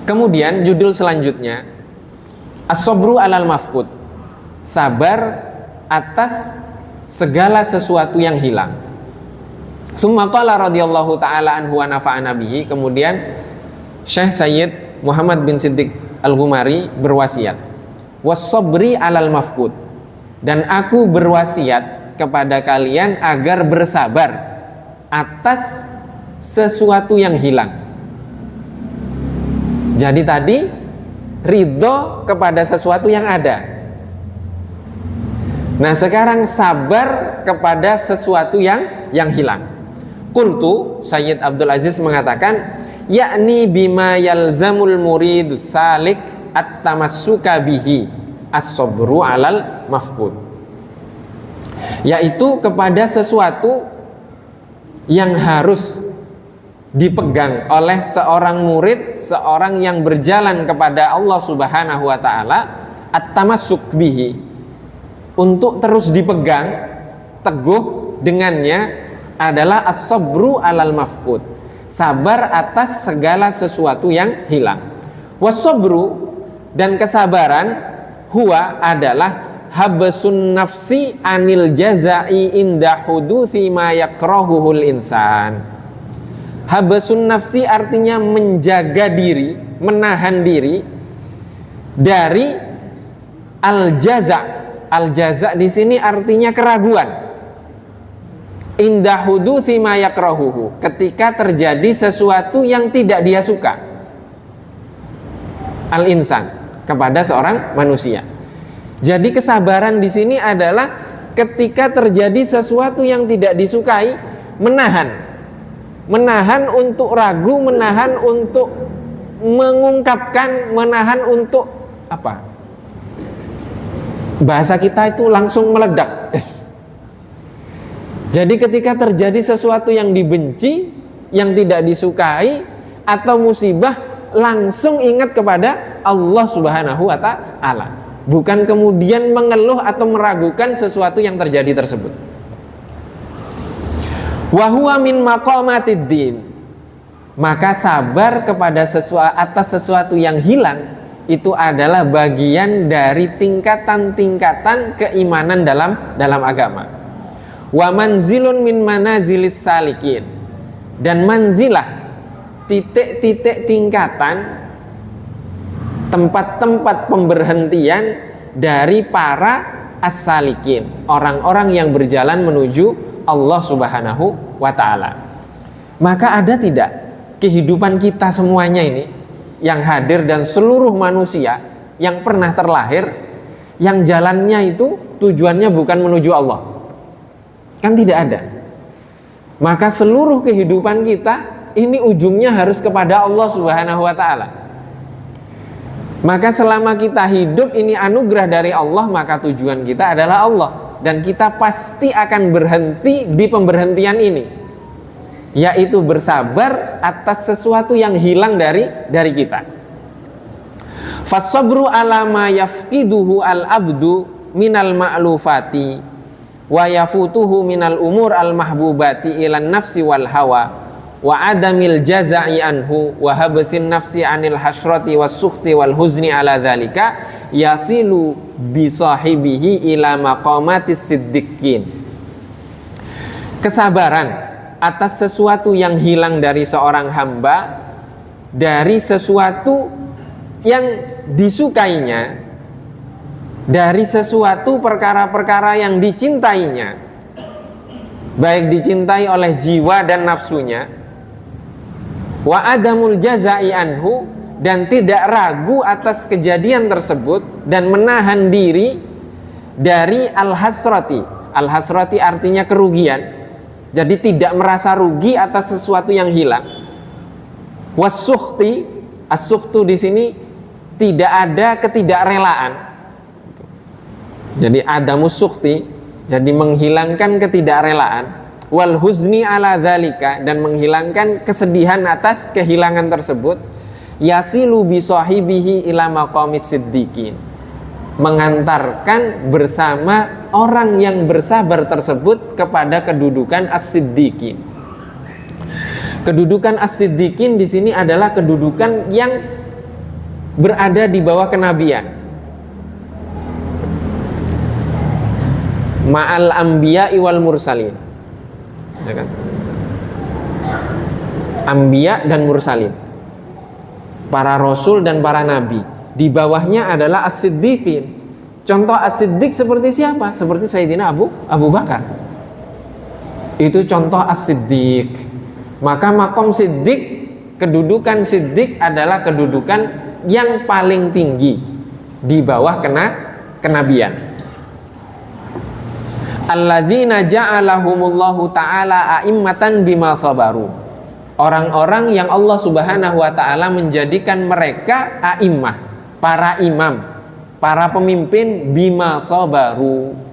Kemudian judul selanjutnya as-sabru alal mafqud, sabar atas segala sesuatu yang hilang. Summa qala radhiyallahu taala anhu wa nafa'ana bihi, kemudian Syekh Sayyid Muhammad bin Siddiq Al-Ghumari berwasiat, was-sabri alal mafqud, dan aku berwasiat kepada kalian agar bersabar atas sesuatu yang hilang. Jadi tadi ridho kepada sesuatu yang ada. Nah sekarang sabar kepada sesuatu yang hilang. Qultu, Sayyid Abdul Aziz mengatakan, yakni bima yalzamul murid salik at-tamassuka bihi as-sabru alal mafqud, yaitu kepada sesuatu yang harus dipegang oleh seorang murid, seorang yang berjalan kepada Allah Subhanahu wa taala, at-tamassuk bihi, untuk terus dipegang teguh dengannya, adalah as-sabru alal mafqud, sabar atas segala sesuatu yang hilang. Was-sabru, dan kesabaran, huwa adalah habsun nafsi anil jazai inda huduthi ma yakrahuhul insan. Habsun nafsi artinya menjaga diri, menahan diri dari al-jaza. Al-jaza di sini artinya keraguan. Inda huduthi ma yakrahuhu, ketika terjadi sesuatu yang tidak dia suka. Al-insan, kepada seorang manusia. Jadi kesabaran di sini adalah ketika terjadi sesuatu yang tidak disukai, menahan untuk ragu, menahan untuk mengungkapkan, menahan untuk apa? Bahasa kita itu langsung meledak. Jadi ketika terjadi sesuatu yang dibenci, yang tidak disukai, atau musibah, langsung ingat kepada Allah Subhanahu wa ta'ala, bukan kemudian mengeluh atau meragukan sesuatu yang terjadi tersebut. Wa huwa min maqamatid din, maka sabar kepada atas sesuatu yang hilang itu adalah bagian dari tingkatan-tingkatan keimanan dalam agama. Wa manzilun min manazilis salikin, dan manzilah, titik-titik tingkatan, tempat-tempat pemberhentian dari para as-salikin, orang-orang yang berjalan menuju Allah Subhanahu wa ta'ala. Maka ada tidak kehidupan kita semuanya ini yang hadir dan seluruh manusia yang pernah terlahir, yang jalannya itu tujuannya bukan menuju Allah? Kan tidak ada. Maka seluruh kehidupan kita ini ujungnya harus kepada Allah Subhanahu wa ta'ala. Maka selama kita hidup ini anugerah dari Allah, maka tujuan kita adalah Allah, dan kita pasti akan berhenti di pemberhentian ini, yaitu bersabar atas sesuatu yang hilang dari kita. Fasabru ala ma yafqiduhu al-abdu minal ma'lufati wa yafutuhu minal umur al-mahbubati ilan nafsi wal hawa wa adamil jaza'i anhu wa habsin nafsi anil hasrati was sukhti wal huzni ala dhalika yasilu bisahibihi ila maqamatis siddiqin. Kesabaran atas sesuatu yang hilang dari seorang hamba, dari sesuatu yang disukainya, dari sesuatu perkara-perkara yang dicintainya, baik dicintai oleh jiwa dan nafsunya, wa adamul jazai anhu, dan tidak ragu atas kejadian tersebut, dan menahan diri dari al-hasrati. Al-hasrati artinya kerugian. Jadi tidak merasa rugi atas sesuatu yang hilang. Was-sukhti, as-sukhtu di sini tidak ada ketidakrelaan. Jadi adamus sukhti, jadi menghilangkan ketidakrelaan. Wal huzni ala dzalika, dan menghilangkan kesedihan atas kehilangan tersebut. Yasilu bi sahibihi ila maqamis siddiqin, mengantarkan bersama orang yang bersabar tersebut kepada kedudukan as-siddiqin. Kedudukan as-siddiqin di sini adalah kedudukan yang berada di bawah kenabian. Ma'al anbiya'i wal mursalin. Ya kan? Anbiya dan mursalin. Para rasul dan para nabi. Di bawahnya adalah as-siddiqin. Contoh as-siddiq seperti siapa? Seperti Sayyidina Abu Bakar. Itu contoh as-siddiq. Maka makom siddiq, kedudukan siddiq adalah kedudukan yang paling tinggi di bawah kenabian. Alladzina ja'alahumullahu ta'ala a'immatan bima sabaru. Orang-orang yang Allah Subhanahu wa ta'ala menjadikan mereka a'immah, para imam, para pemimpin bima sabaru.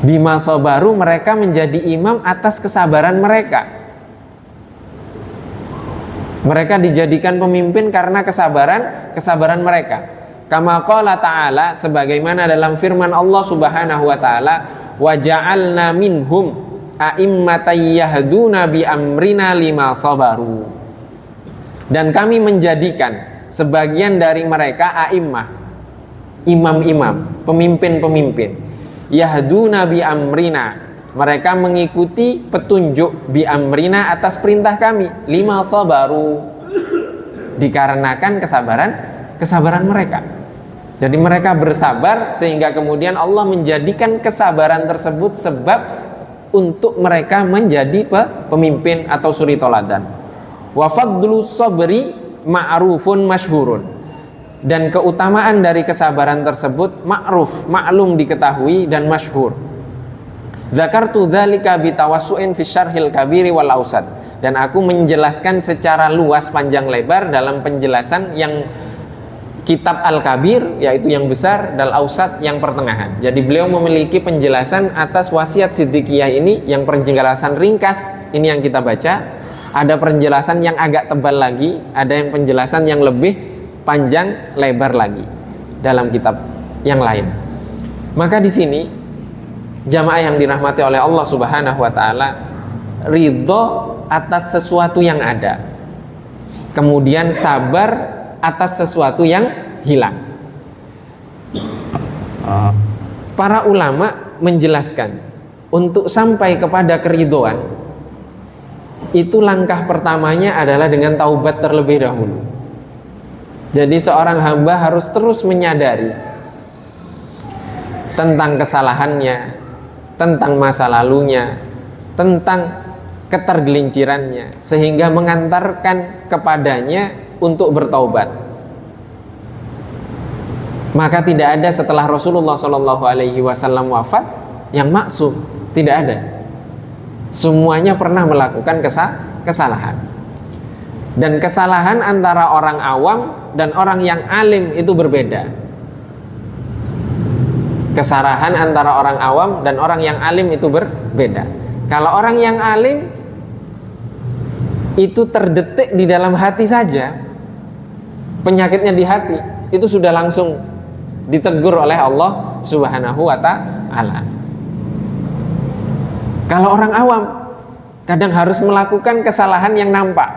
Bima sabaru, mereka menjadi imam atas kesabaran mereka. Mereka dijadikan pemimpin karena kesabaran mereka. Kama qala ta'ala, sebagaimana dalam firman Allah Subhanahu wa ta'ala, wa ja'alna minhum a'immatan yahduna bi amrina lima sabaru. Dan kami menjadikan sebagian dari mereka a'immah, imam-imam, pemimpin-pemimpin, yahduna bi amrina, mereka mengikuti petunjuk bi amrina atas perintah kami, lima sabaru, dikarenakan kesabaran mereka. Jadi mereka bersabar sehingga kemudian Allah menjadikan kesabaran tersebut sebab untuk mereka menjadi pemimpin atau suri toladan. Wa fadlu sabri ma'rufun masyhurun. Dan keutamaan dari kesabaran tersebut ma'ruf, maklum, diketahui, dan masyhur. Dzakartu dzalika bitawassu'in fi syarhil kabiri wal ausad. Dan aku menjelaskan secara luas panjang lebar dalam penjelasan yang kitab Al-Kabir, yaitu yang besar, dan Ausad yang pertengahan. Jadi beliau memiliki penjelasan atas wasiat Siddiqiyah ini, yang penjelasan ringkas ini yang kita baca. Ada penjelasan yang agak tebal lagi, ada yang penjelasan yang lebih panjang lebar lagi dalam kitab yang lain. Maka di sini jamaah yang dirahmati oleh Allah Subhanahu wa ta'ala, ridho atas sesuatu yang ada, kemudian sabar atas sesuatu yang hilang. Para ulama menjelaskan untuk sampai kepada keridhoan itu langkah pertamanya adalah dengan taubat terlebih dahulu. Jadi seorang hamba harus terus menyadari tentang kesalahannya, tentang masa lalunya, tentang ketergelincirannya, sehingga mengantarkan kepadanya untuk bertaubat. Maka tidak ada setelah Rasulullah SAW wafat yang maksum, tidak ada. Semuanya pernah melakukan kesalahan. Dan kesalahan antara orang awam dan orang yang alim itu berbeda. Kesalahan antara orang awam dan orang yang alim itu berbeda. Kalau orang yang alim itu terdetik di dalam hati saja, penyakitnya di hati, itu sudah langsung ditegur oleh Allah Subhanahu wa ta'ala. Kalau orang awam kadang harus melakukan kesalahan yang nampak.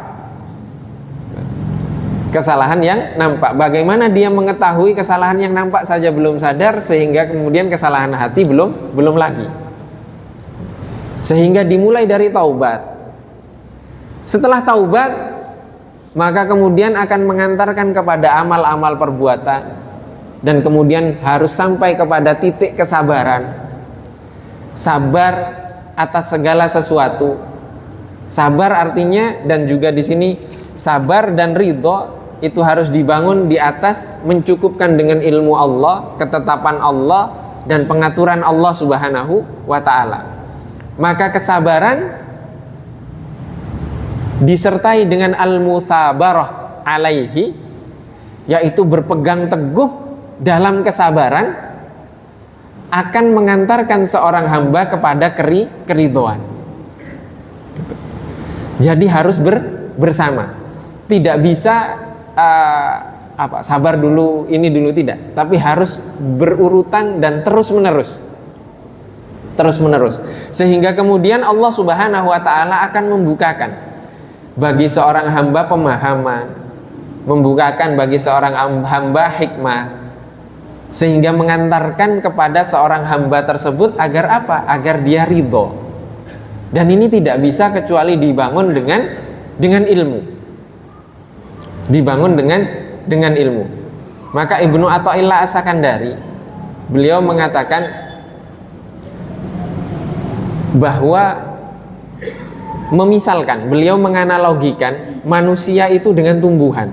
Kesalahan yang nampak. Bagaimana dia mengetahui kesalahan yang nampak saja belum sadar, sehingga kemudian kesalahan hati belum lagi. Sehingga dimulai dari taubat. Setelah taubat, maka kemudian akan mengantarkan kepada amal-amal perbuatan, dan kemudian harus sampai kepada titik kesabaran. Sabar atas segala sesuatu. Sabar artinya, dan juga di sini sabar dan ridho itu harus dibangun di atas mencukupkan dengan ilmu Allah, ketetapan Allah, dan pengaturan Allah Subhanahu wa ta'ala. Maka kesabaran disertai dengan al-mutsabarah alaihi, yaitu berpegang teguh dalam kesabaran, akan mengantarkan seorang hamba kepada keridhoan. Jadi harus bersama. Tidak bisa sabar dulu, ini dulu, tidak, tapi harus berurutan dan terus menerus, sehingga kemudian Allah Subhanahu wa ta'ala akan membukakan bagi seorang hamba pemahaman, membukakan bagi seorang hamba hikmah, sehingga mengantarkan kepada seorang hamba tersebut agar apa? Agar dia ridho. Dan ini tidak bisa kecuali dibangun dengan ilmu. Dibangun dengan ilmu. Maka Ibnu Athaillah As-Sakandari, beliau mengatakan bahwa memisalkan, beliau menganalogikan manusia itu dengan tumbuhan.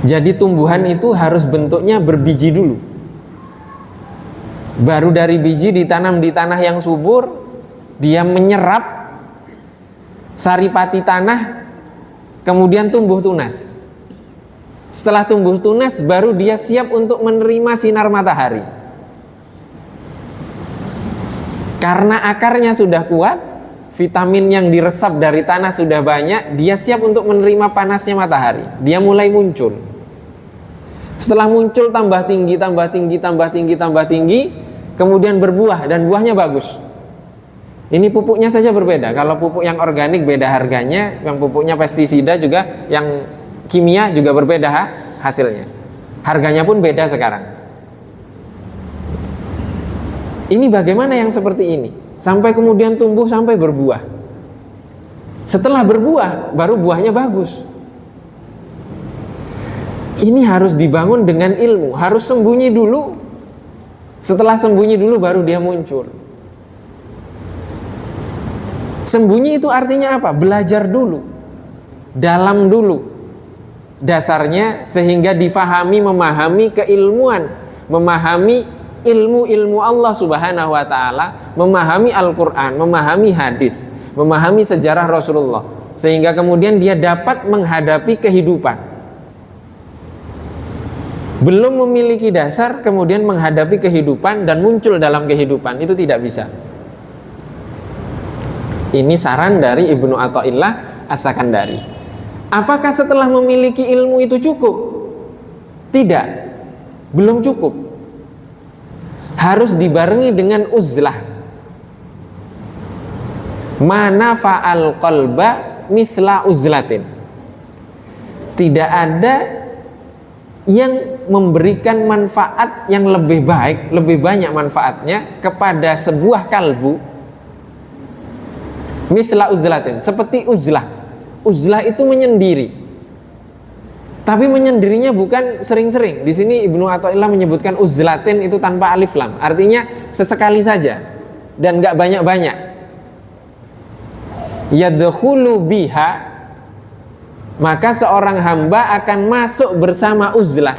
Jadi tumbuhan itu harus bentuknya berbiji dulu. Baru dari biji ditanam di tanah yang subur, dia menyerap saripati tanah, kemudian tumbuh tunas. Setelah tumbuh tunas, baru dia siap untuk menerima sinar matahari. Karena akarnya sudah kuat, vitamin yang diresap dari tanah sudah banyak, dia siap untuk menerima panasnya matahari. Dia mulai muncul. Setelah muncul tambah tinggi, tambah tinggi, tambah tinggi, tambah tinggi, kemudian berbuah dan buahnya bagus. Ini pupuknya saja berbeda. Kalau pupuk yang organik beda harganya, yang pupuknya pestisida juga, yang kimia juga berbeda hasilnya. Harganya pun beda sekarang. Ini bagaimana yang seperti ini? Sampai kemudian tumbuh sampai berbuah. Setelah berbuah, baru buahnya bagus. Ini harus dibangun dengan ilmu, harus sembunyi dulu. Setelah sembunyi dulu baru dia muncul. Sembunyi itu artinya apa? Belajar dulu. Dalam dulu. Dasarnya sehingga difahami, memahami keilmuan, memahami ilmu-ilmu Allah Subhanahu wa ta'ala, memahami Al-Quran, memahami hadis, memahami sejarah Rasulullah, sehingga kemudian dia dapat menghadapi kehidupan. Belum memiliki dasar kemudian menghadapi kehidupan dan muncul dalam kehidupan, itu tidak bisa. Ini saran dari Ibnu Athaillah As-Sakandari. Apakah setelah memiliki ilmu itu cukup? Tidak, belum cukup. Harus dibarengi dengan uzlah. Mana fa'al qalba mithla uzlatin. Tidak ada yang memberikan manfaat yang lebih baik, lebih banyak manfaatnya kepada sebuah kalbu mithla uzlatin, seperti uzlah. Uzlah itu menyendiri. Tapi menyendirinya bukan sering-sering. Di sini Ibnu Athaillah menyebutkan uzlatin itu tanpa alif lam. Artinya sesekali saja dan enggak banyak-banyak. Yadkhulu biha, maka seorang hamba akan masuk bersama uzlah.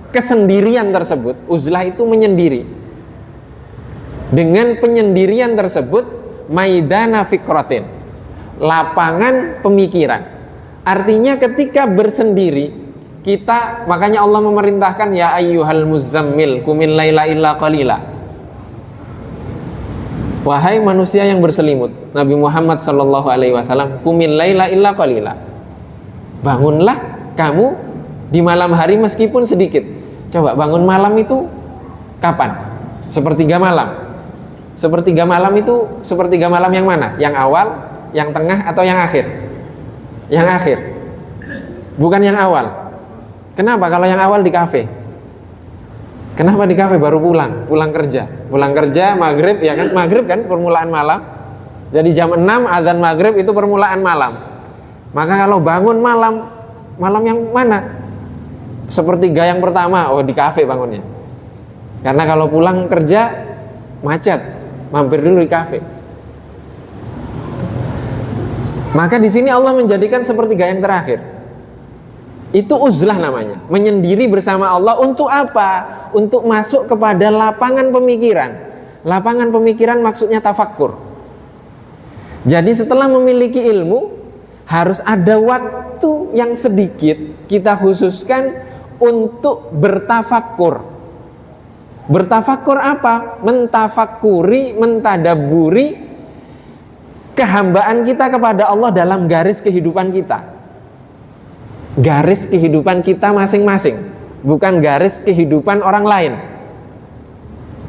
Kesendirian tersebut, uzlah itu menyendiri. Dengan penyendirian tersebut, maidana fikratin, lapangan pemikiran. Artinya ketika bersendiri kita, makanya Allah memerintahkan ya ayyuhal muzammil qumil laila illa qalila. Wahai manusia yang berselimut, Nabi Muhammad sallallahu alaihi wasallam, qumil laila illa qalila. Bangunlah kamu di malam hari meskipun sedikit. Coba bangun malam itu kapan? Sepertiga malam. Sepertiga malam itu sepertiga malam yang mana? Yang awal, yang tengah, atau yang akhir? Yang akhir, bukan yang awal. Kenapa? Kalau yang awal di kafe. Kenapa di kafe? Baru pulang kerja maghrib, ya kan? Maghrib kan permulaan malam. Jadi jam 6 azan maghrib itu permulaan malam. Maka kalau bangun malam yang mana? Sepertiga yang pertama, oh di kafe bangunnya. Karena kalau pulang kerja macet, mampir dulu di kafe. Maka di sini Allah menjadikan sepertiga yang terakhir. Itu uzlah namanya, menyendiri bersama Allah. Untuk apa? Untuk masuk kepada lapangan pemikiran. Lapangan pemikiran maksudnya tafakkur. Jadi setelah memiliki ilmu, harus ada waktu yang sedikit kita khususkan untuk bertafakkur. Bertafakkur apa? Mentafakuri, mentadaburi kehambaan kita kepada Allah dalam garis kehidupan kita. Garis kehidupan kita masing-masing, bukan garis kehidupan orang lain.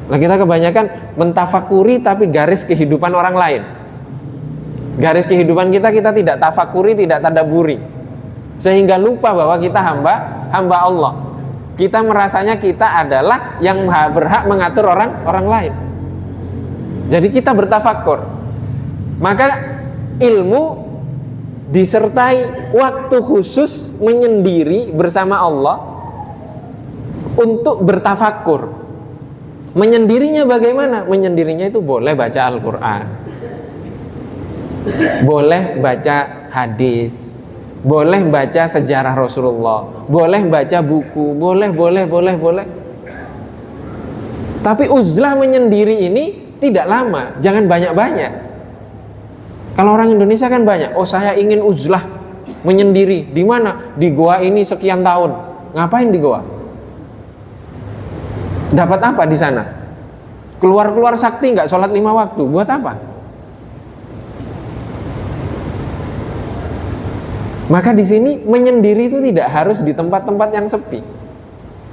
Nah, kita kebanyakan mentafakuri tapi garis kehidupan orang lain. Garis kehidupan kita tidak tafakuri, tidak tadaburi, sehingga lupa bahwa kita hamba Allah. Kita merasanya kita adalah yang berhak mengatur orang lain. Jadi kita bertafakur. Maka ilmu disertai waktu khusus menyendiri bersama Allah untuk bertafakur. Menyendirinya bagaimana? Menyendirinya itu boleh baca Al-Quran, boleh baca hadis, boleh baca sejarah Rasulullah, boleh baca buku, boleh. Tapi uzlah menyendiri ini tidak lama, jangan banyak-banyak. Kalau orang Indonesia kan banyak, oh saya ingin uzlah menyendiri. Di mana? Di goa ini sekian tahun. Ngapain di goa? Dapat apa di sana? Keluar sakti nggak, sholat 5 waktu, buat apa? Maka di sini menyendiri itu tidak harus di tempat-tempat yang sepi,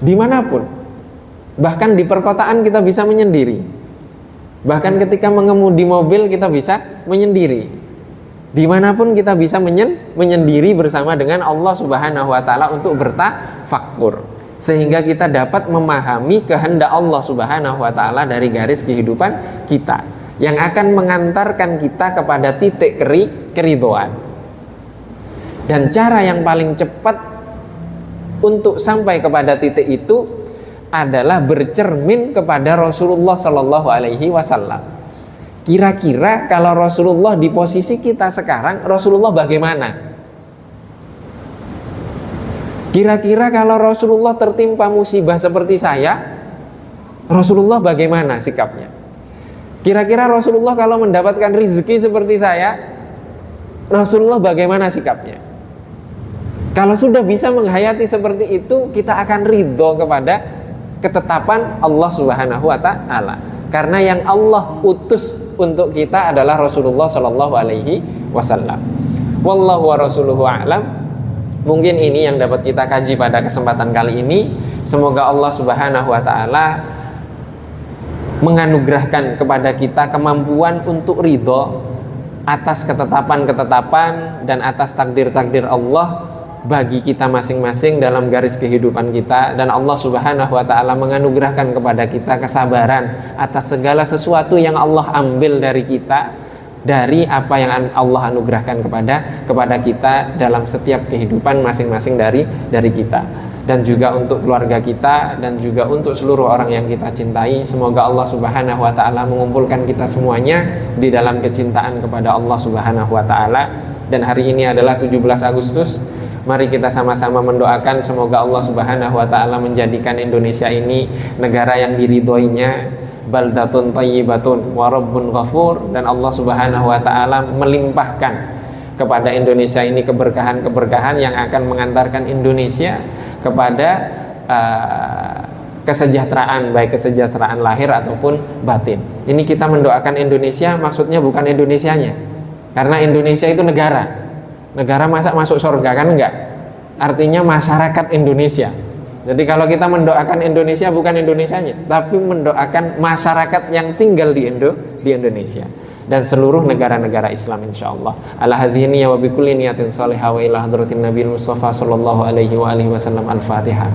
dimanapun. Bahkan di perkotaan kita bisa menyendiri. Bahkan ketika mengemudi mobil kita bisa menyendiri. Dimanapun kita bisa menyendiri bersama dengan Allah Subhanahu Wa Taala untuk bertafakur, sehingga kita dapat memahami kehendak Allah Subhanahu Wa Taala dari garis kehidupan kita, yang akan mengantarkan kita kepada titik keridhaan. Dan cara yang paling cepat untuk sampai kepada titik itu adalah bercermin kepada Rasulullah Shallallahu Alaihi Wasallam. Kira-kira kalau Rasulullah di posisi kita sekarang, Rasulullah bagaimana? Kira-kira kalau Rasulullah tertimpa musibah seperti saya, Rasulullah bagaimana sikapnya? Kira-kira Rasulullah kalau mendapatkan rezeki seperti saya, Rasulullah bagaimana sikapnya? Kalau sudah bisa menghayati seperti itu, kita akan ridho kepada ketetapan Allah Subhanahu Wa Taala. Karena yang Allah utus untuk kita adalah Rasulullah Shallallahu Alaihi Wasallam. Wallahu wa rasuluhu a'lam. Mungkin ini yang dapat kita kaji pada kesempatan kali ini. Semoga Allah Subhanahu Wa Taala menganugerahkan kepada kita kemampuan untuk ridho atas ketetapan-ketetapan dan atas takdir-takdir Allah bagi kita masing-masing dalam garis kehidupan kita, dan Allah Subhanahu Wa Taala menganugerahkan kepada kita kesabaran atas segala sesuatu yang Allah ambil dari kita, dari apa yang Allah anugerahkan kepada kita dalam setiap kehidupan masing-masing dari kita, dan juga untuk keluarga kita, dan juga untuk seluruh orang yang kita cintai. Semoga Allah Subhanahu Wa Taala mengumpulkan kita semuanya di dalam kecintaan kepada Allah Subhanahu Wa Taala. Dan hari ini adalah 17 Agustus. Mari kita sama-sama mendoakan semoga Allah Subhanahu Wa Taala menjadikan Indonesia ini negara yang diridhoinya, baldatun thayyibatun wa rabbun ghafur, dan Allah Subhanahu Wa Taala melimpahkan kepada Indonesia ini keberkahan-keberkahan yang akan mengantarkan Indonesia kepada kesejahteraan, baik kesejahteraan lahir ataupun batin. Ini kita mendoakan Indonesia, maksudnya bukan Indonesianya, karena Indonesia itu negara masa masuk surga kan enggak, artinya masyarakat Indonesia. Jadi kalau kita mendoakan Indonesia bukan Indonesianya, tapi mendoakan masyarakat yang tinggal di Indonesia dan seluruh negara-negara Islam insyaallah. Ala hadhihi wa bi kulli niyatin shalihah wa ila hadratin Nabil Mustafa sallallahu alaihi wa alihi wasallam. Al-Fatihah.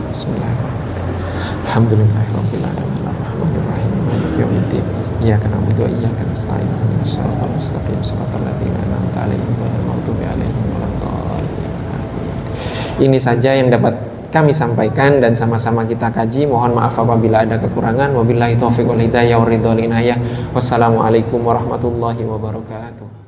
Bismillahirrahmanirrahim. Alhamdulillahirabbil alamin arrahmanir rahim maliki yaumiddin. Iyyaka na'budu wa iyyaka nasta'in ihdinas siratal mustaqim siratal ladzina an'amta 'alaihim ghairil maghdubi 'alaihim waladdallin. Ini saja yang dapat kami sampaikan dan sama-sama kita kaji. Mohon maaf apabila ada kekurangan. Wabillahi taufiq wal hidayah wa ridha wal inayah. Wassalamualaikum warahmatullahi wabarakatuh.